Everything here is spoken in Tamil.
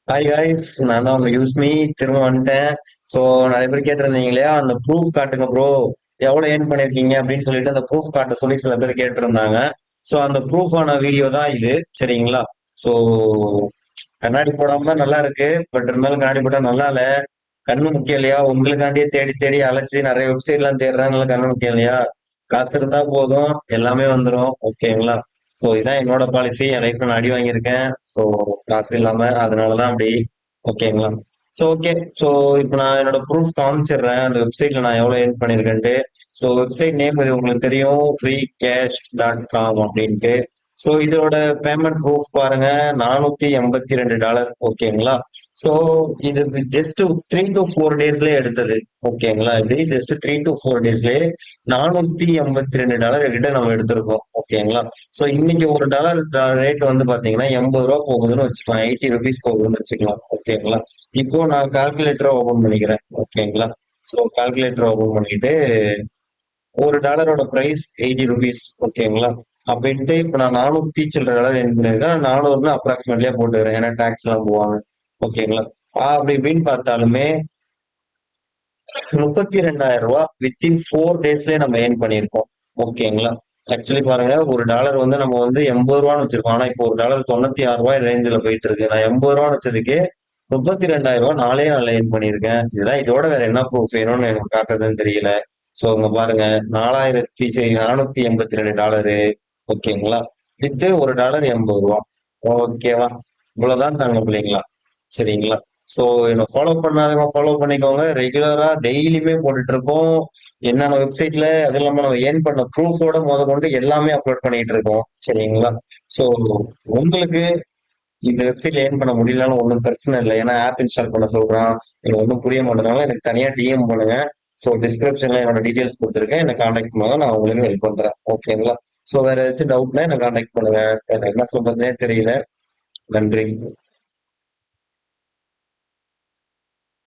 ஹாய் காய்ஸ், நான் தான் உங்க யூஸ்மி திரும்ப வந்துட்டேன். ஸோ நிறைய பேர் கேட்டிருந்தீங்க இல்லையா, அந்த ப்ரூஃப் காட்டுங்க ப்ரோ, எவ்வளோ ஏர்ன் பண்ணிருக்கீங்க அப்படின்னு சொல்லிட்டு அந்த ப்ரூஃப் காட்ட சொல்லி சில பேர் கேட்டிருந்தாங்க. ஸோ அந்த ப்ரூஃபான வீடியோ தான் இது. சரிங்களா? ஸோ கண்ணாடி போடாம தான் நல்லா இருக்கு. பட் இருந்தாலும் கண்ணாடி போட்டா நல்லா இல்ல. கண்ணு முக்கியம் இல்லையா? உங்களுக்காண்டியே தேடி தேடி அலைச்சு நிறைய வெப்சைட்லாம் தேடுறாங்கல்ல, கண்ணு முக்கியம் இல்லையா? காசு இருந்தா போதும், எல்லாமே வந்துடும். ஓகேங்களா? ஸோ இதான் என்னோட பாலிசி. என் லைஃப்ல நான் அடி வாங்கியிருக்கேன். ஸோ காசு இல்லாம அதனாலதான் அப்படி. ஓகேங்களா? So okay. ஸோ இப்போ நான் என்னோட ப்ரூஃப் காமிச்சிடுறேன், அந்த வெப்சைட்ல நான் எவ்வளவு ஏர்ன் பண்ணிருக்கேன்ட்டு. ஸோ வெப்சைட் நேம் இது உங்களுக்கு தெரியும், freecash.com அப்படின்ட்டு. ஸோ இதோட பேமெண்ட் ப்ரூஃப் பாருங்க, $482. ஓகேங்களா? ஸோ இது ஜஸ்ட் 3 to 4 டேஸ்லயே எடுத்தது. ஓகேங்களா? இப்படி ஜஸ்ட் 3 to 4 டேஸ்லயே $482 கிட்ட நம்ம எடுத்திருக்கோம். ஓகேங்களா? ஸோ இன்னைக்கு ஒரு டாலர் ரேட் வந்து பாத்தீங்கன்னா 80 ரூபா போகுதுன்னு வச்சுக்கலாம், 80 rupees போகுதுன்னு வச்சுக்கலாம். ஓகேங்களா? இப்போ நான் கால்குலேட்டரை ஓபன் பண்ணிக்கிறேன். ஓகேங்களா? ஸோ கால்குலேட்டர் ஓபன் பண்ணிட்டு ஒரு டாலரோட பிரைஸ் 80 rupees. ஓகேங்களா? அப்படின்ட்டு இப்ப நான் 400 சில்லற டாலர் என் பண்ணிருக்கேன். 400ன்னு அப்ராக்சிமேட்லியா போட்டுக்கிறேன், ஏன்னா டாக்ஸ் எல்லாம் போவாங்க. ஓகேங்களா? அப்படி இப்படின்னு பார்த்தாலுமே 32,000 ரூபாய் வித்தின் 4 டேஸ்லயே நம்ம ஏர்ன் பண்ணியிருக்கோம். ஓகேங்களா? ஆக்சுவலி பாருங்க, ஒரு டாலர் வந்து நம்ம வந்து 80 ரூபான்னு வச்சிருக்கோம். ஆனா இப்போ ஒரு டாலர் 96 ரூபாய் ரேஞ்சில் போயிட்டு இருக்கு. நான் 80 ரூபான்னு வச்சதுக்கே 32,000 ரூபாய் நாளே நாள்ல ஏர்ன் பண்ணியிருக்கேன். இதுதான். இதோட வேற என்ன ப்ரூஃப் வேணும்னு எனக்கு காட்டுறதுன்னு தெரியல. சோ இங்க பாருங்க, 482 டாலரு. ஓகேங்களா? வித்து ஒரு டாலர் 80 ரூபாய். ஓகேவா? இவ்வளவுதான் தாங்க பிள்ளைங்களா. சரிங்களா? சோ என்ன ஃபாலோ பண்ணாதவங்க ஃபாலோ பண்ணிக்கோங்க. ரெகுலரா டெய்லியுமே போட்டுட்டு இருக்கோம். என்னென்ன வெப்சைட்ல, அது இல்லாம நம்ம ஏர்ன் பண்ண ப்ரூஃபோட கொண்டு எல்லாமே அப்லோட் பண்ணிட்டு இருக்கோம். சரிங்களா? சோ உங்களுக்கு இந்த வெப்சைட்ல ஏர்ன் பண்ண முடியலன்னு ஒன்றும் பிரச்சனை இல்லை. ஏன்னா ஆப் இன்ஸ்டால் பண்ண சொல்றான், எனக்கு ஒன்றும் புரிய மாட்டேதுனால எனக்கு தனியா டிஎம் பண்ணுங்க. ஸோ டிஸ்கிரிப்ஷன்ல என்னோட டீடைல்ஸ் கொடுத்துருக்கேன், என்ன காண்டாக்ட் பண்ணுங்க, நான் உங்களுக்கு ஹெல்ப் பண்றேன். ஓகேங்களா? ஸோ வேற ஏதாச்சும் டவுட்னா என்ன காண்டாக்ட் பண்ணுங்க. வேற என்ன சொல்றதுனே தெரியல. நன்றி.